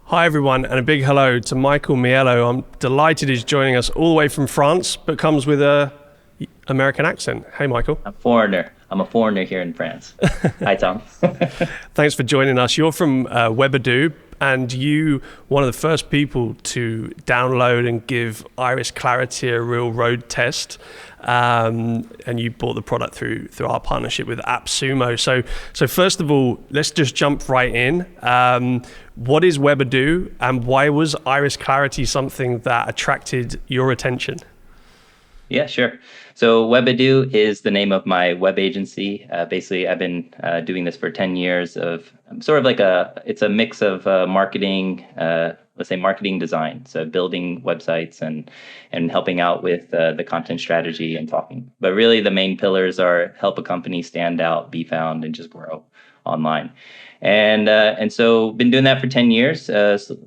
Hi everyone, and a big hello to Michael Miello. I'm delighted he's joining us all the way from France, but comes with a American accent. Hey Michael. I'm a foreigner. I'm a foreigner here in France. Hi, Tom. Thanks for joining us. You're from Webadoo, and you one of the first people to download and give Iris Clarity a real road test. And you bought the product through our partnership with Appsumo. So first of all, let's just jump right in. What is Webadoo, and why was Iris Clarity something that attracted your attention? Yeah, sure. So Webadoo is the name of my web agency. Basically, I've been doing this for 10 years of sort of like it's a mix of marketing, let's say marketing design. So building websites and helping out with the content strategy and talking. But really the main pillars are help a company stand out, be found, and just grow online. And so been doing that for 10 years,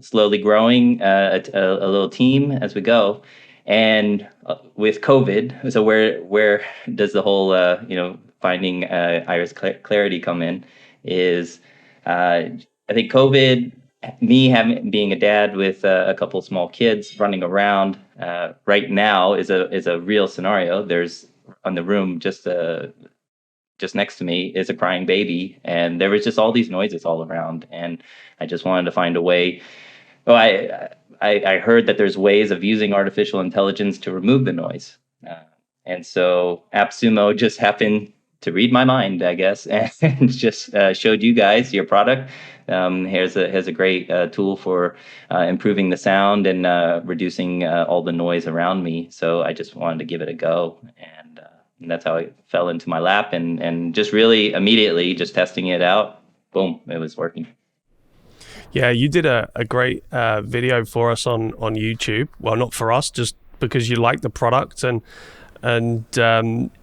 slowly growing a little team as we go. And with COVID, so where does the whole finding Iris Clarity come in? Is I think COVID, me being a dad with a couple small kids running around right now is a real scenario. There's on the room just next to me is a crying baby, and there was just all these noises all around, and I just wanted to find a way. Oh, I heard that there's ways of using artificial intelligence to remove the noise. And so Appsumo just happened to read my mind, I guess, and just showed you guys your product. Here's a great tool for improving the sound and reducing all the noise around me. So I just wanted to give it a go. And that's how it fell into my lap. And just really immediately just testing it out, boom, it was working. Yeah, you did a great video for us on YouTube. Well, not for us, just because you like the product, and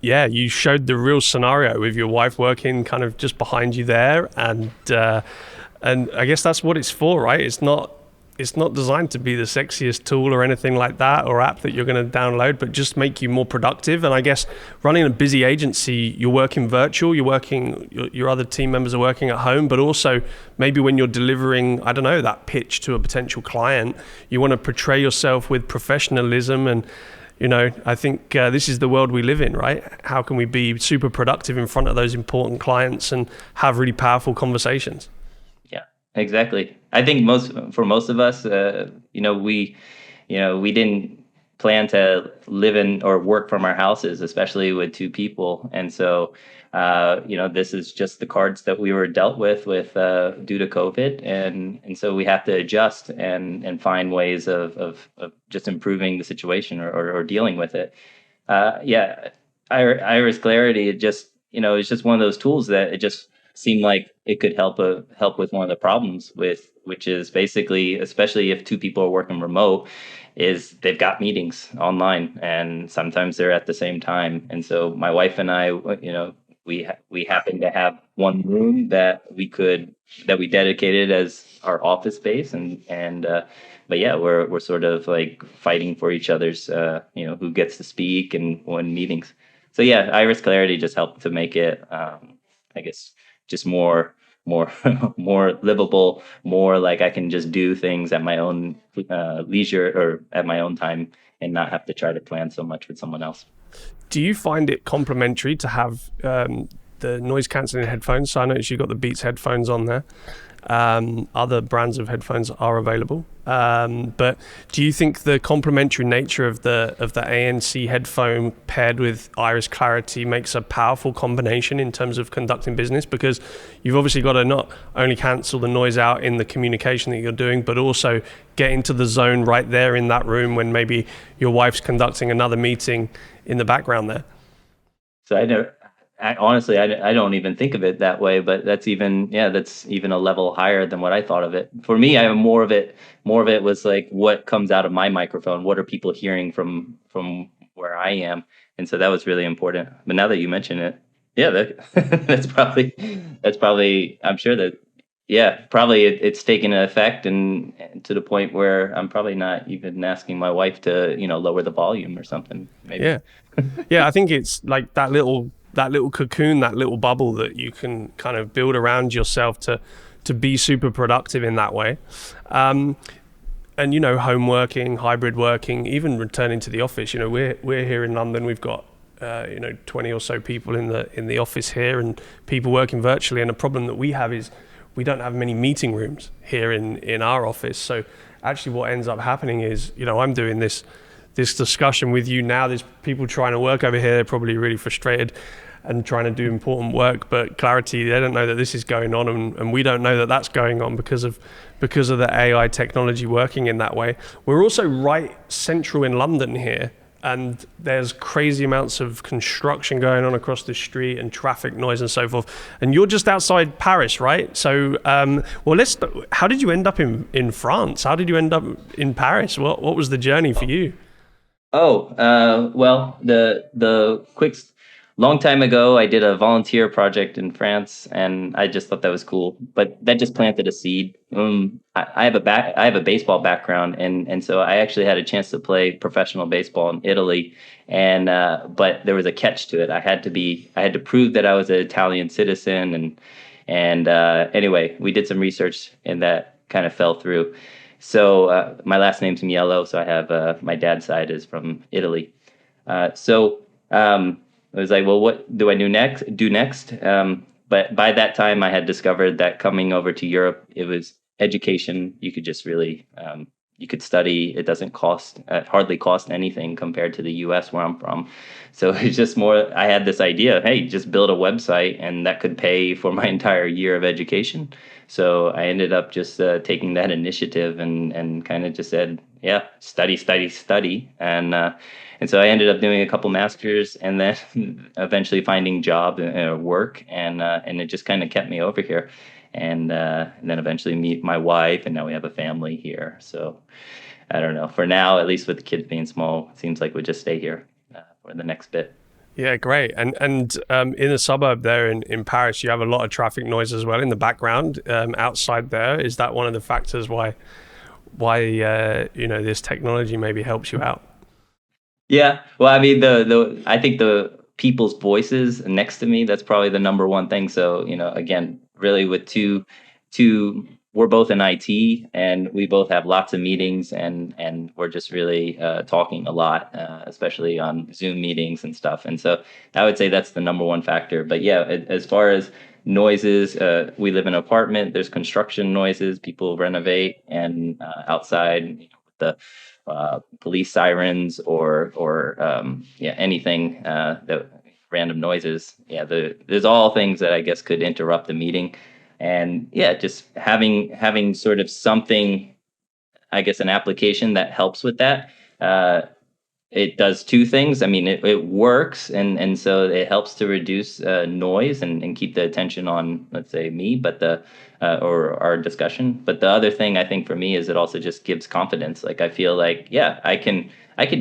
you showed the real scenario with your wife working kind of just behind you there, and I guess that's what it's for, right? It's not designed to be the sexiest tool or anything like that, or app that you're going to download, but just make you more productive. And I guess running a busy agency, you're working virtual, your other team members are working at home, but also maybe when you're delivering, I don't know, that pitch to a potential client, you want to portray yourself with professionalism. And, I think this is the world we live in, right? How can we be super productive in front of those important clients and have really powerful conversations? Exactly. I think for most of us, we didn't plan to live in or work from our houses, especially with two people. And so, this is just the cards that we were dealt with due to COVID. And so we have to adjust and find ways of just improving the situation or dealing with it. Iris Clarity, it's just one of those tools that it just seemed like it could help with one of the problems which is basically, especially if two people are working remote, is they've got meetings online and sometimes they're at the same time. And so my wife and I, we happen to have one room that we dedicated as our office space, but yeah, we're sort of like fighting for each other's, who gets to speak and when meetings. So yeah, Iris Clarity just helped to make it, I guess, just more livable, more like I can just do things at my own leisure or at my own time and not have to try to plan so much with someone else. Do you find it complimentary to have the noise cancelling headphones? So I noticed you've got the Beats headphones on there. Other brands of headphones are available, but do you think the complementary nature of the ANC headphone paired with Iris Clarity makes a powerful combination in terms of conducting business? Because you've obviously got to not only cancel the noise out in the communication that you're doing, but also get into the zone right there in that room when maybe your wife's conducting another meeting in the background there. So honestly, I don't even think of it that way, but that's even a level higher than what I thought of it. For me, I have more of it was like what comes out of my microphone, what are people hearing from where I am, and so that was really important. But now that you mention it, that's probably I'm sure that probably it's taken an effect and to the point where I'm probably not even asking my wife to lower the volume or something. Maybe. Yeah, I think it's like that little cocoon, that little bubble that you can kind of build around yourself to to be super productive in that way. And home working, hybrid working, even returning to the office. We're here in London. We've got 20 or so people in the office here, and people working virtually. And the problem that we have is we don't have many meeting rooms here in our office. So actually, what ends up happening is, I'm doing this discussion with you now. There's people trying to work over here. They're probably really frustrated and trying to do important work, but clarity, they don't know that this is going on, and we don't know that that's going on because of the AI technology working in that way. We're also right central in London here, and there's crazy amounts of construction going on across the street and traffic noise and so forth. And you're just outside Paris, right? So, how did you end up in France? How did you end up in Paris? What was the journey for you? Well, the quick long time ago, I did a volunteer project in France, and I just thought that was cool. But that just planted a seed. I have a baseball background, and so I actually had a chance to play professional baseball in Italy, and but there was a catch to it. I had to prove that I was an Italian citizen, and anyway, we did some research, and that kind of fell through. So my last name's Miello, so I have my dad's side is from Italy. So I was like, well, what do I do next? But by that time, I had discovered that coming over to Europe, it was education. You could just really you could study. It doesn't hardly cost anything compared to the U.S. where I'm from. So it's just more. I had this idea, hey, just build a website, and that could pay for my entire year of education. So I ended up just taking that initiative and kind of just said, yeah, study, and so I ended up doing a couple masters, and then eventually finding job work, and it just kind of kept me over here, and then eventually meet my wife, and now we have a family here. So I don't know. For now, at least with the kids being small, it seems like we just stay here for the next bit. Yeah, great. And in the suburb there in Paris, you have a lot of traffic noise as well in the background. Outside there, is that one of the factors why this technology maybe helps you out? Yeah. Well, I mean, I think the people's voices next to me, that's probably the number one thing. So, again, really with two, we're both in IT, and we both have lots of meetings, and we're just really talking a lot, especially on Zoom meetings and stuff. And so I would say that's the number one factor. But yeah, as far as noises, we live in an apartment, there's construction noises, people renovate, and outside, the police sirens or anything that random noises. Yeah, there's all things that I guess could interrupt the meeting, and yeah, just having sort of something, I guess, an application that helps with that. It does two things. I mean, it works, and so it helps to reduce noise and keep the attention on, let's say, me, but or our discussion. But the other thing I think for me is it also just gives confidence. Like I feel like, yeah, I can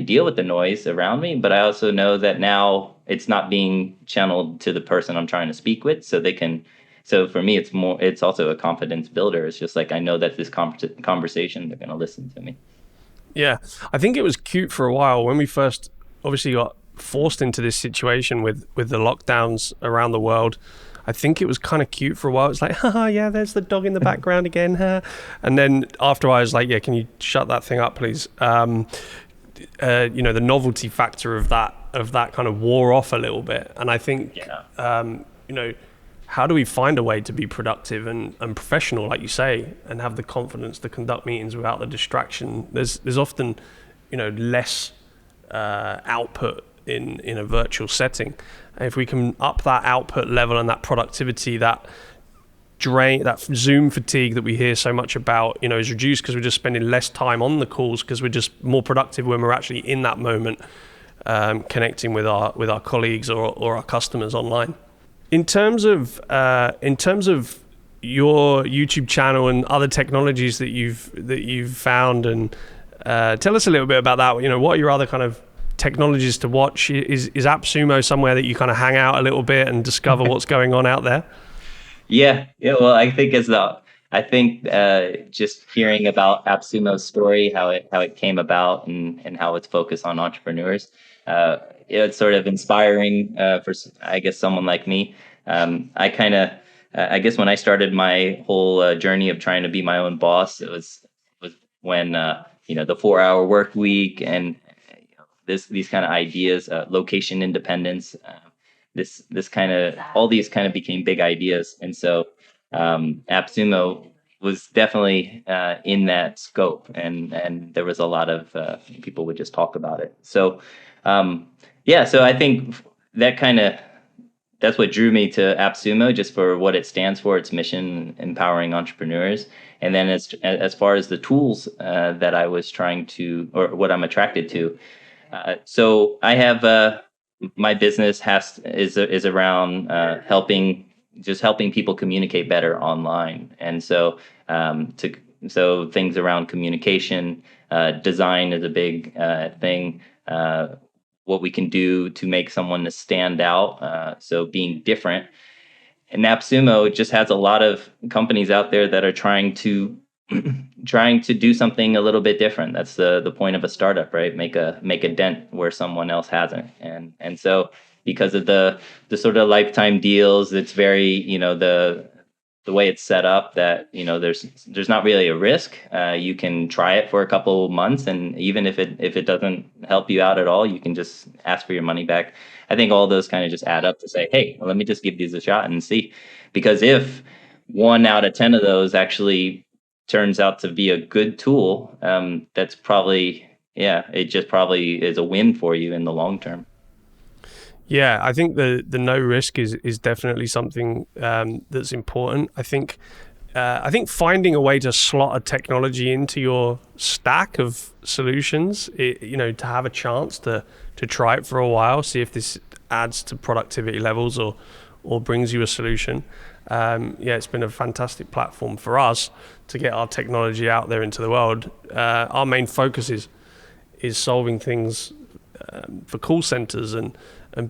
deal with the noise around me, but I also know that now it's not being channeled to the person I'm trying to speak with, so they can. So for me, it's also a confidence builder. It's just like I know that this conversation, they're going to listen to me. Yeah, I think it was cute for a while when we first obviously got forced into this situation with the lockdowns around the world. I think it was kind of cute for a while. It's like, haha, yeah, there's the dog in the background again. Huh? And then after I was like, yeah, can you shut that thing up, please? The novelty factor of that kind of wore off a little bit. And I think, how do we find a way to be productive and professional, like you say, and have the confidence to conduct meetings without the distraction? There's often, less output in a virtual setting. And if we can up that output level and that productivity, that Zoom fatigue that we hear so much about, is reduced because we're just spending less time on the calls because we're just more productive when we're actually in that moment, connecting with our colleagues or our customers online. In terms of your YouTube channel and other technologies that you've found, and tell us a little bit about that. What are your other kind of technologies to watch? Is Appsumo somewhere that you kind of hang out a little bit and discover what's going on out there? Yeah. Well, I think just hearing about Appsumo's story, how it came about, and how it's focused on entrepreneurs. It's sort of inspiring for, I guess, someone like me. I kind of I guess when I started my whole journey of trying to be my own boss, it was when the 4-hour work week and these kind of ideas, location independence, this kind of all these kind of became big ideas, and so Appsumo was definitely in that scope, and there was a lot of people would just talk about it. So yeah, so I think that kind of that's what drew me to Appsumo, just for what it stands for, its mission, empowering entrepreneurs. And then as far as the tools that I was trying to, or what I'm attracted to, so I have my business is around helping people communicate better online, and so so things around communication, design is a big thing. What we can do to make someone to stand out, so being different. And AppSumo just has a lot of companies out there that are trying to trying to do something a little bit different. That's the point of a startup, right? Make a dent where someone else hasn't. And so because of the sort of lifetime deals, it's very, the way it's set up, that there's not really a risk. You can try it for a couple of months, and even if it doesn't help you out at all, you can just ask for your money back. I think all those kind of just add up to say, hey, well, let me just give these a shot and see. Because if 1 out of 10 of those actually turns out to be a good tool, that's probably, yeah, it just probably is a win for you in the long term. Yeah, I think the no risk is definitely something that's important. I think finding a way to slot a technology into your stack of solutions, to have a chance to try it for a while, see if this adds to productivity levels or brings you a solution. It's been a fantastic platform for us to get our technology out there into the world. Our main focus is solving things for call centers and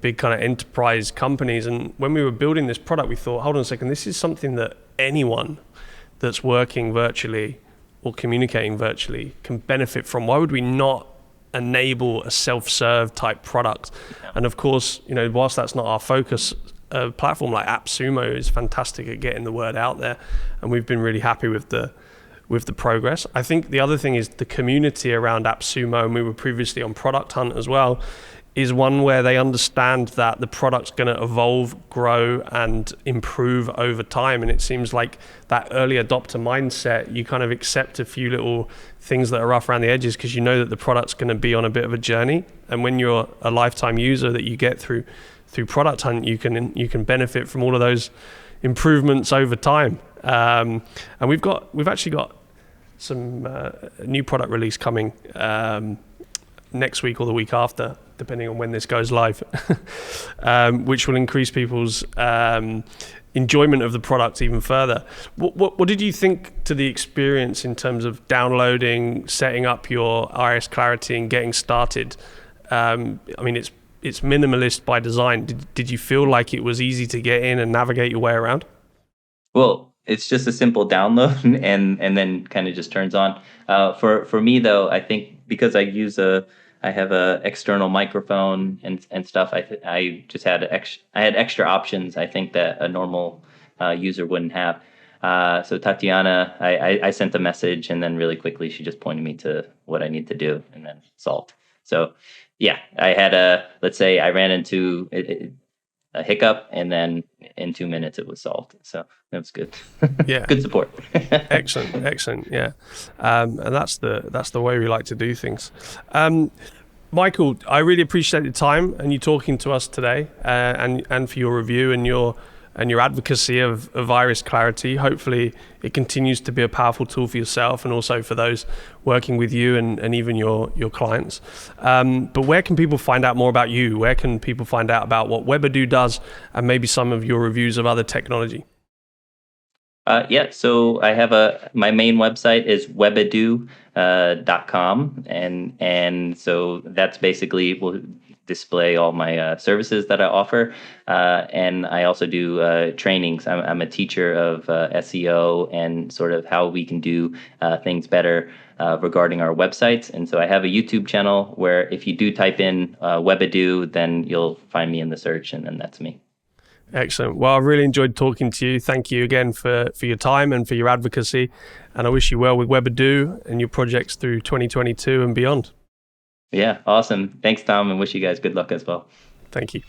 big kind of enterprise companies. And when we were building this product, we thought, hold on a second, this is something that anyone that's working virtually or communicating virtually can benefit from. Why would we not enable a self-serve type product? And of course, whilst that's not our focus, a platform like AppSumo is fantastic at getting the word out there, and we've been really happy with the progress. I think the other thing is the community around AppSumo, and we were previously on Product Hunt as well, is one where they understand that the product's going to evolve, grow, and improve over time. And it seems like that early adopter mindset, you kind of accept a few little things that are rough around the edges because you know that the product's going to be on a bit of a journey. And when you're a lifetime user that you get through Product Hunt, you can benefit from all of those improvements over time. And we've actually got some new product release coming next week or the week after, depending on when this goes live, which will increase people's enjoyment of the product even further. What did you think to the experience in terms of downloading, setting up your Iris Clarity and getting started? It's minimalist by design. Did you feel like it was easy to get in and navigate your way around? Well, it's just a simple download and then kind of just turns on. For me though, I think because I have a external microphone and stuff, I just had I had extra options, I think, that a normal user wouldn't have. So Tatiana, I sent a message, and then really quickly she just pointed me to what I need to do, and then solved. So yeah, I had let's say I ran into a hiccup, and then in 2 minutes it was solved. So that was good. Yeah, good support. excellent. Yeah, and that's the way we like to do things. Michael, I really appreciate your time and you talking to us today, and for your review and your advocacy of Iris Clarity. Hopefully it continues to be a powerful tool for yourself and also for those working with you and even your clients. But where can people find out more about you? Where can people find out about what Webadoo does and maybe some of your reviews of other technology? So I have my main website is webadoo.com, and so that's basically will display all my services that I offer, and I also do trainings. I'm a teacher of SEO and sort of how we can do things better regarding our websites. And so I have a YouTube channel where if you do type in Webadoo, then you'll find me in the search, and then that's me. Excellent. Well, I really enjoyed talking to you. Thank you again for your time and for your advocacy. And I wish you well with Webadoo and your projects through 2022 and beyond. Yeah, awesome. Thanks, Tom, and wish you guys good luck as well. Thank you.